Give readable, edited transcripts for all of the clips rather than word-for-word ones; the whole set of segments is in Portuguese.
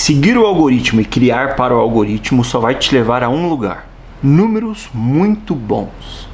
Seguir o algoritmo e criar para o algoritmo só vai te levar a um lugar: números muito bons.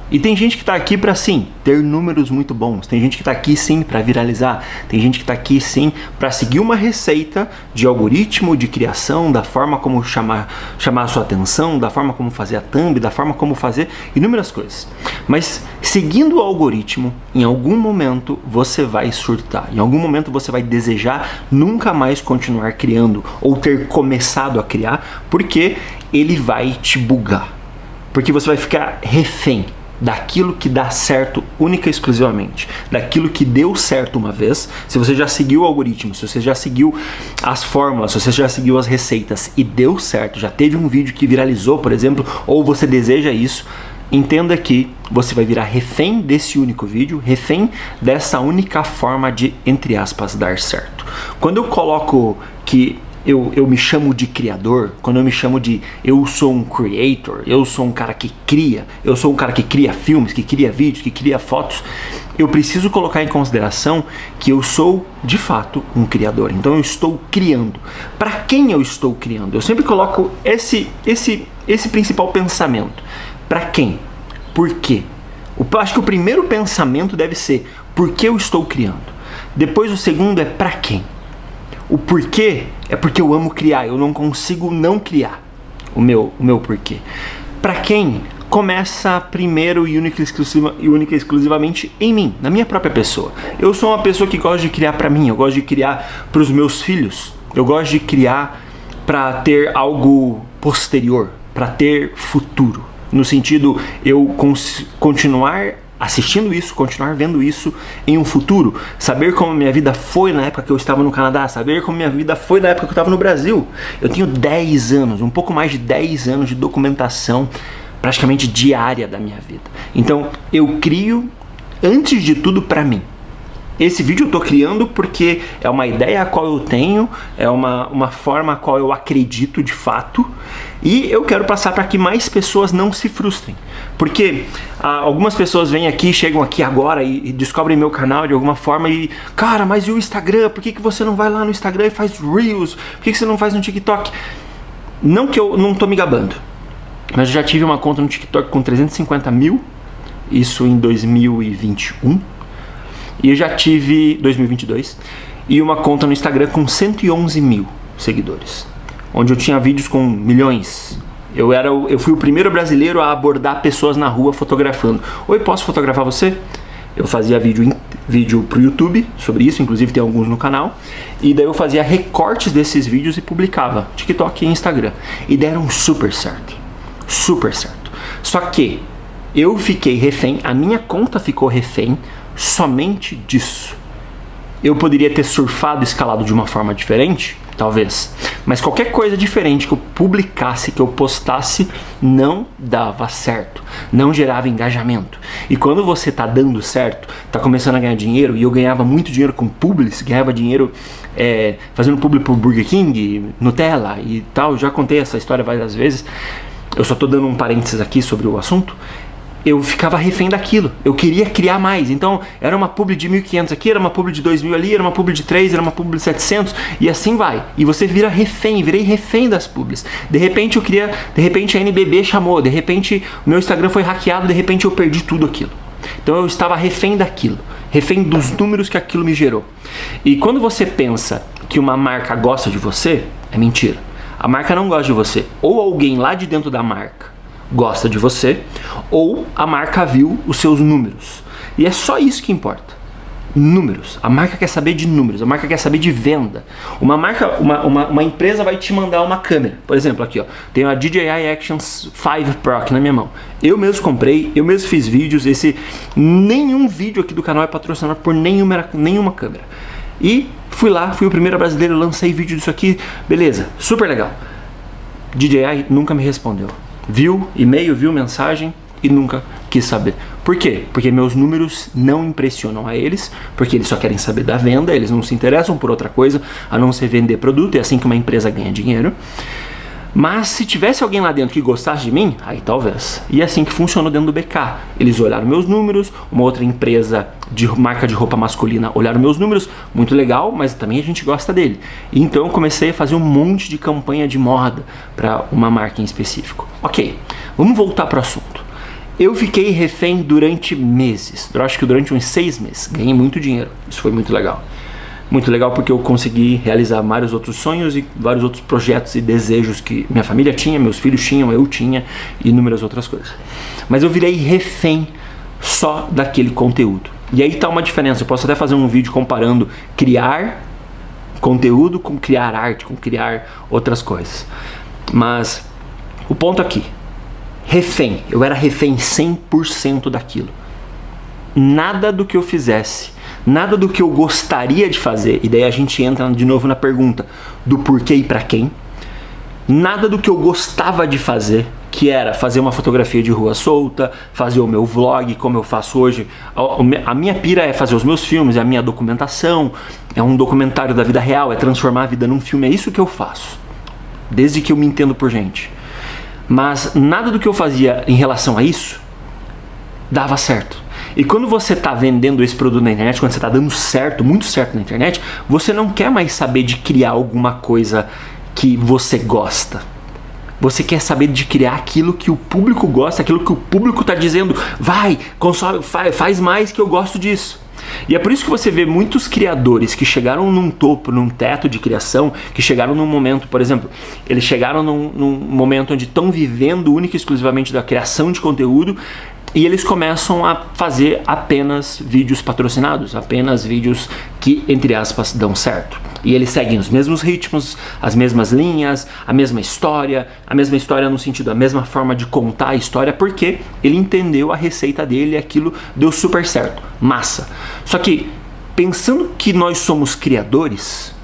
E tem gente que está aqui para sim, ter números muito bons. Tem gente que está aqui sim para viralizar. Tem gente que está aqui sim para seguir uma receita de algoritmo, de criação, da forma como chamar a sua atenção, da forma como fazer a thumb, da forma como fazer inúmeras coisas. Mas seguindo o algoritmo, em algum momento você vai surtar. Em algum momento você vai desejar nunca mais continuar criando ou ter começado a criar, porque ele vai te bugar. Porque você vai ficar refém daquilo que dá certo única e exclusivamente, daquilo que deu certo uma vez. Se você já seguiu o algoritmo, se você já seguiu as fórmulas, se você já seguiu as receitas e deu certo, já teve um vídeo que viralizou, por exemplo, ou você deseja isso, entenda que você vai virar refém desse único vídeo, refém dessa única forma de, entre aspas, dar certo. Quando eu coloco que eu me chamo de criador, quando eu me chamo de eu sou um creator, eu sou um cara que cria, eu sou um cara que cria filmes, que cria vídeos, que cria fotos, eu preciso colocar em consideração que eu sou de fato um criador. Então eu estou criando. Para quem eu estou criando? Eu sempre coloco esse principal pensamento. Para quem? Por quê? Eu acho que o primeiro pensamento deve ser: por que eu estou criando? Depois o segundo é: para quem? O porquê é porque eu amo criar, eu não consigo não criar o meu porquê. Para quem? Começa primeiro e única e exclusivamente em mim, na minha própria pessoa. Eu sou uma pessoa que gosta de criar para mim, eu gosto de criar para os meus filhos, eu gosto de criar para ter algo posterior, para ter futuro. No sentido, eu continuar assistindo isso, continuar vendo isso em um futuro, saber como minha vida foi na época que eu estava no Canadá, saber como minha vida foi na época que eu estava no Brasil. Eu tenho 10 anos, um pouco mais de 10 anos de documentação praticamente diária da minha vida. Então eu crio, antes de tudo, para mim. Esse vídeo eu tô criando porque é uma ideia a qual eu tenho, é uma forma a qual eu acredito de fato, e eu quero passar para que mais pessoas não se frustrem. Porque algumas pessoas vêm aqui, chegam aqui agora e descobrem meu canal de alguma forma e: cara, mas e o Instagram? Por que você não vai lá no Instagram e faz Reels? Por que você não faz no TikTok? Não que eu não tô me gabando, mas eu já tive uma conta no TikTok com 350 mil, isso em 2021. E eu já tive, 2022, e uma conta no Instagram com 111 mil seguidores, onde eu tinha vídeos com milhões. Eu fui o primeiro brasileiro a abordar pessoas na rua fotografando. Oi, posso fotografar você? Eu fazia vídeo pro YouTube sobre isso, inclusive tem alguns no canal. E daí eu fazia recortes desses vídeos e publicava, TikTok e Instagram. E deram super certo, super certo. Só que eu fiquei refém, a minha conta ficou refém somente disso. Eu poderia ter surfado e escalado de uma forma diferente, talvez, mas qualquer coisa diferente que eu publicasse, que eu postasse, não dava certo, não gerava engajamento. E quando você tá dando certo, tá começando a ganhar dinheiro, e eu ganhava muito dinheiro com publis, ganhava dinheiro fazendo publi pro Burger King, Nutella e tal, já contei essa história várias vezes, eu só tô dando um parênteses aqui sobre o assunto. Eu ficava refém daquilo, eu queria criar mais, então era uma publi de 1.500 aqui, era uma publi de 2.000 ali, era uma publi de 3, era uma publi de 700, e assim vai. E você vira refém, virei refém das publis. De repente a NBB chamou, de repente o meu Instagram foi hackeado, de repente eu perdi tudo aquilo. Então eu estava refém daquilo, refém dos números que aquilo me gerou. E quando você pensa que uma marca gosta de você, é mentira. A marca não gosta de você, ou alguém lá de dentro da marca gosta de você, ou a marca viu os seus números. E é só isso que importa. Números. A marca quer saber de números, a marca quer saber de venda. Uma empresa vai te mandar uma câmera. Por exemplo, aqui ó, tenho a DJI Action 5 Pro aqui na minha mão. Eu mesmo comprei, eu mesmo fiz vídeos. Nenhum vídeo aqui do canal é patrocinado por nenhuma câmera. E fui lá, fui o primeiro brasileiro, lancei vídeo disso aqui, beleza, super legal. DJI nunca me respondeu. Viu e-mail, viu mensagem e nunca quis saber. Por quê? Porque meus números não impressionam a eles, porque eles só querem saber da venda, eles não se interessam por outra coisa a não ser vender produto, é assim que uma empresa ganha dinheiro. Mas se tivesse alguém lá dentro que gostasse de mim, aí talvez. E é assim que funcionou dentro do BK. Eles olharam meus números, uma outra empresa de marca de roupa masculina olharam meus números, muito legal, mas também a gente gosta dele. E então eu comecei a fazer um monte de campanha de moda para uma marca em específico. Ok, vamos voltar para o assunto. Eu fiquei refém durante meses, eu acho que durante uns 6 meses, ganhei muito dinheiro, isso foi muito legal. Muito legal porque eu consegui realizar vários outros sonhos e vários outros projetos e desejos que minha família tinha, meus filhos tinham, eu tinha e inúmeras outras coisas. Mas eu virei refém só daquele conteúdo. E aí tá uma diferença, eu posso até fazer um vídeo comparando criar conteúdo com criar arte, com criar outras coisas. Mas o ponto aqui, refém, eu era refém 100% daquilo. Nada do que eu fizesse, nada do que eu gostaria de fazer, e daí a gente entra de novo na pergunta do porquê e pra quem. Nada do que eu gostava de fazer, que era fazer uma fotografia de rua solta, fazer o meu vlog, como eu faço hoje. A minha pira é fazer os meus filmes, é a minha documentação, é um documentário da vida real, é transformar a vida num filme, é isso que eu faço, desde que eu me entendo por gente. Mas nada do que eu fazia em relação a isso dava certo. E quando você está vendendo esse produto na internet, quando você está dando certo, muito certo na internet, você não quer mais saber de criar alguma coisa que você gosta. Você quer saber de criar aquilo que o público gosta, aquilo que o público está dizendo, vai, consome, faz mais que eu gosto disso. E é por isso que você vê muitos criadores que chegaram num topo, num teto de criação, que chegaram num momento, por exemplo, eles chegaram num momento onde estão vivendo única e exclusivamente da criação de conteúdo, e eles começam a fazer apenas vídeos patrocinados, apenas vídeos que, entre aspas, dão certo. E eles seguem os mesmos ritmos, as mesmas linhas, a mesma história no sentido, a mesma forma de contar a história, porque ele entendeu a receita dele e aquilo deu super certo. Massa. Só que, pensando que nós somos criadores,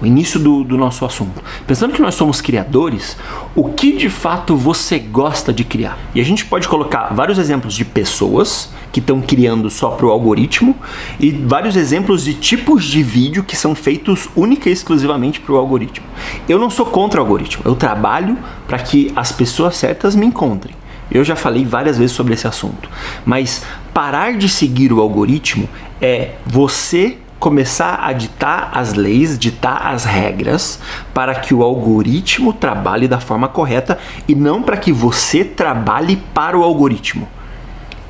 o início do nosso assunto, pensando que nós somos criadores, o que de fato você gosta de criar? E a gente pode colocar vários exemplos de pessoas que estão criando só para o algoritmo e vários exemplos de tipos de vídeo que são feitos única e exclusivamente para o algoritmo. Eu não sou contra o algoritmo, eu trabalho para que as pessoas certas me encontrem. Eu já falei várias vezes sobre esse assunto, mas parar de seguir o algoritmo é você começar a ditar as leis, ditar as regras para que o algoritmo trabalhe da forma correta e não para que você trabalhe para o algoritmo.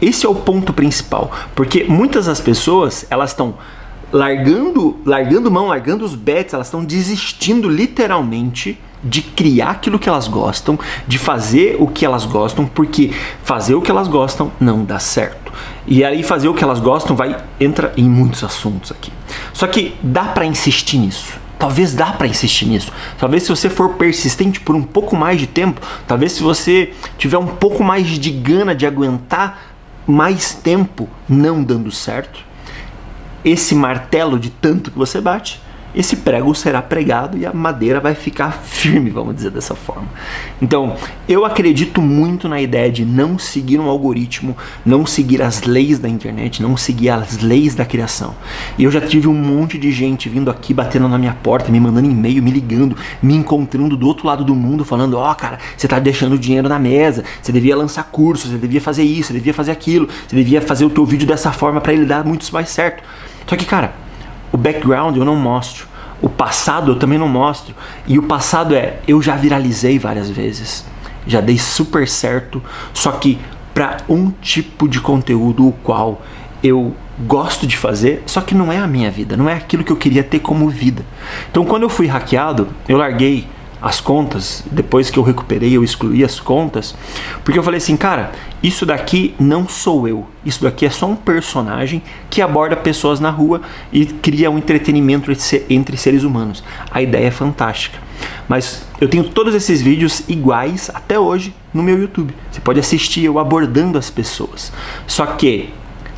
Esse é o ponto principal, porque muitas das pessoas, elas estão largando mão, largando os bets, elas estão desistindo literalmente de criar aquilo que elas gostam, de fazer o que elas gostam, porque fazer o que elas gostam não dá certo. E aí fazer o que elas gostam entra em muitos assuntos aqui. Só que dá pra insistir nisso. Talvez dá pra insistir nisso. Talvez se você for persistente por um pouco mais de tempo, talvez se você tiver um pouco mais de gana de aguentar mais tempo não dando certo, esse martelo de tanto que você bate, esse prego será pregado e a madeira vai ficar firme, vamos dizer dessa forma. Então, eu acredito muito na ideia de não seguir um algoritmo, não seguir as leis da internet, não seguir as leis da criação. E eu já tive um monte de gente vindo aqui, batendo na minha porta, me mandando e-mail, me ligando, me encontrando do outro lado do mundo, falando, ó, cara, você tá deixando dinheiro na mesa, você devia lançar cursos, você devia fazer isso, você devia fazer aquilo, você devia fazer o teu vídeo dessa forma para ele dar muito mais certo. Só que, cara, o background eu não mostro, o passado eu também não mostro, e o passado eu já viralizei várias vezes, já dei super certo, só que para um tipo de conteúdo o qual eu gosto de fazer, só que não é a minha vida, não é aquilo que eu queria ter como vida. Então quando eu fui hackeado, eu larguei as contas, depois que eu recuperei, eu excluí as contas, porque eu falei assim, cara, isso daqui não sou eu, isso daqui é só um personagem que aborda pessoas na rua e cria um entretenimento entre seres humanos. A ideia é fantástica, mas eu tenho todos esses vídeos iguais até hoje no meu YouTube, você pode assistir eu abordando as pessoas, só que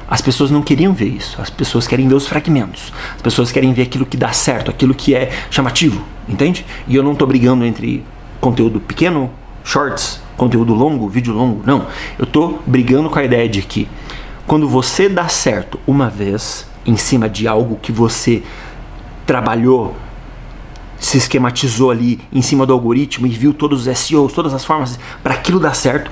as pessoas não queriam ver isso, as pessoas querem ver os fragmentos, as pessoas querem ver aquilo que dá certo, aquilo que é chamativo, entende? E eu não tô brigando entre conteúdo pequeno, shorts, conteúdo longo, vídeo longo, não. Eu tô brigando com a ideia de que quando você dá certo uma vez em cima de algo que você trabalhou se esquematizou ali em cima do algoritmo e viu todos os SEOs, todas as formas para aquilo dar certo,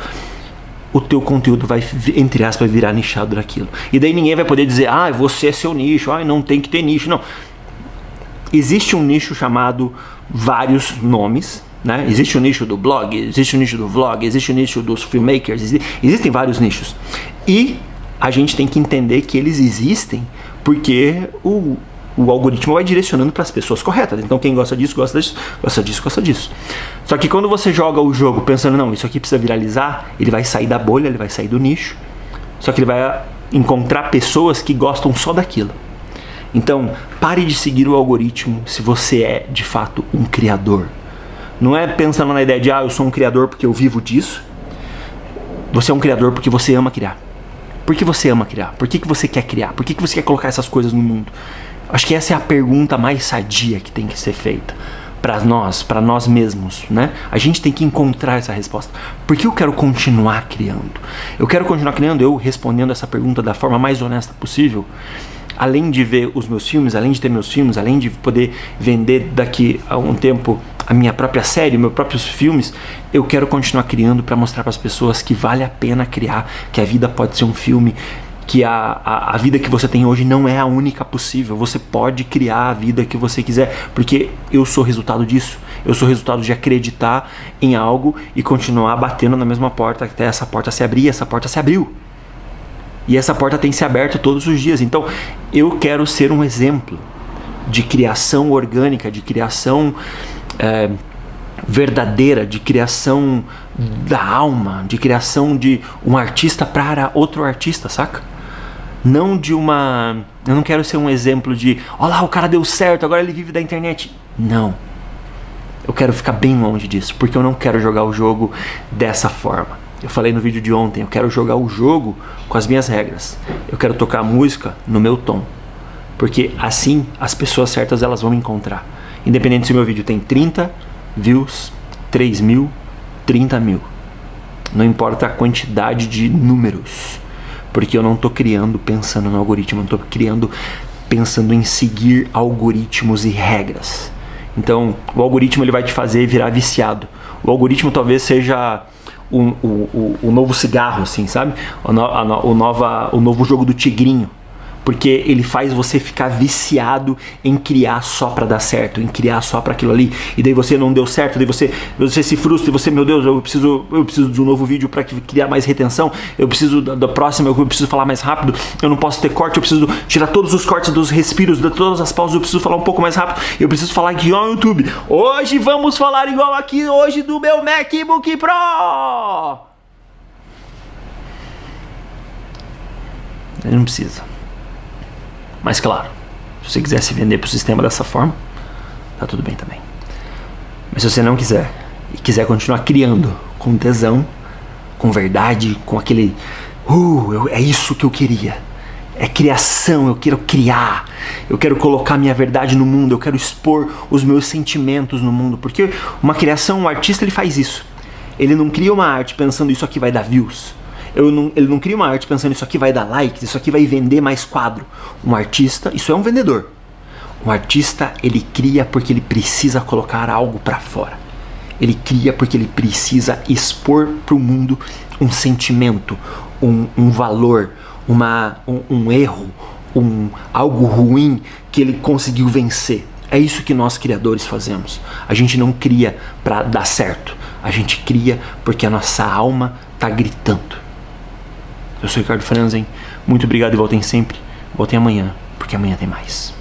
o teu conteúdo vai, entre aspas, virar nichado daquilo. E daí ninguém vai poder dizer, você é seu nicho, não tem que ter nicho. Não. Existe um nicho chamado vários nomes, né? Existe o nicho do blog, existe o nicho do vlog, existe o nicho dos filmmakers, existem vários nichos. E a gente tem que entender que eles existem porque o algoritmo vai direcionando para as pessoas corretas. Então quem gosta disso, gosta disso, gosta disso, gosta disso. Só que quando você joga o jogo pensando, não, isso aqui precisa viralizar, ele vai sair da bolha, ele vai sair do nicho. Só que ele vai encontrar pessoas que gostam só daquilo. Então, pare de seguir o algoritmo se você é, de fato, um criador. Não é pensando na ideia de, eu sou um criador porque eu vivo disso. Você é um criador porque você ama criar. Por que você ama criar? Por que você quer criar? Por que você quer colocar essas coisas no mundo? Acho que essa é a pergunta mais sadia que tem que ser feita para nós mesmos, né? A gente tem que encontrar essa resposta. Por que eu quero continuar criando? Eu quero continuar criando, eu respondendo essa pergunta da forma mais honesta possível. Além de ver os meus filmes, além de ter meus filmes, além de poder vender daqui a um tempo a minha própria série, meus próprios filmes, eu quero continuar criando para mostrar para as pessoas que vale a pena criar, que a vida pode ser um filme, que a vida que você tem hoje não é a única possível. Você pode criar a vida que você quiser, porque eu sou resultado disso. Eu sou resultado de acreditar em algo e continuar batendo na mesma porta até essa porta se abrir. Essa porta se abriu. E essa porta tem se aberto todos os dias. Então, eu quero ser um exemplo de criação orgânica, de criação verdadeira, de criação da alma, de criação de um artista para outro artista, saca? Não de uma... Eu não quero ser um exemplo de, olha lá, o cara deu certo, agora ele vive da internet. Não. Eu quero ficar bem longe disso, porque eu não quero jogar o jogo dessa forma. Eu falei no vídeo de ontem, eu quero jogar o jogo com as minhas regras. Eu quero tocar a música no meu tom. Porque assim as pessoas certas elas vão me encontrar. Independente se o meu vídeo tem 30 views, 3 mil, 30 mil. Não importa a quantidade de números. Porque eu não estou criando pensando no algoritmo, eu estou criando pensando em seguir algoritmos e regras. Então o algoritmo ele vai te fazer virar viciado. O algoritmo talvez seja... O novo cigarro, assim, sabe? O novo jogo do tigrinho. Porque ele faz você ficar viciado em criar só pra dar certo, em criar só pra aquilo ali. E daí você não deu certo, daí você se frustra e você, meu Deus, eu preciso de um novo vídeo pra criar mais retenção. Eu preciso da próxima, eu preciso falar mais rápido. Eu não posso ter corte, eu preciso tirar todos os cortes dos respiros, de todas as pausas, eu preciso falar um pouco mais rápido. Eu preciso falar igual no YouTube. Hoje vamos falar igual aqui, hoje do meu MacBook Pro. Ele não precisa. Mas claro, se você quiser se vender pro sistema dessa forma, tá tudo bem também. Mas se você não quiser, e quiser continuar criando com tesão, com verdade, com aquele... é isso que eu queria. É criação, eu quero criar. Eu quero colocar minha verdade no mundo, eu quero expor os meus sentimentos no mundo. Porque uma criação, um artista, ele faz isso. Ele não cria uma arte pensando isso aqui vai dar views. Ele não cria uma arte pensando isso aqui vai dar likes, isso aqui vai vender mais quadro. Um artista, isso é um vendedor. Um artista, ele cria porque ele precisa colocar algo para fora. Ele cria porque ele precisa expor para o mundo um sentimento, um valor, um erro, algo ruim que ele conseguiu vencer. É isso que nós criadores fazemos. A gente não cria para dar certo. A gente cria porque a nossa alma está gritando. Eu sou o Ricardo Franzen, muito obrigado e voltem sempre. Voltem amanhã, porque amanhã tem mais.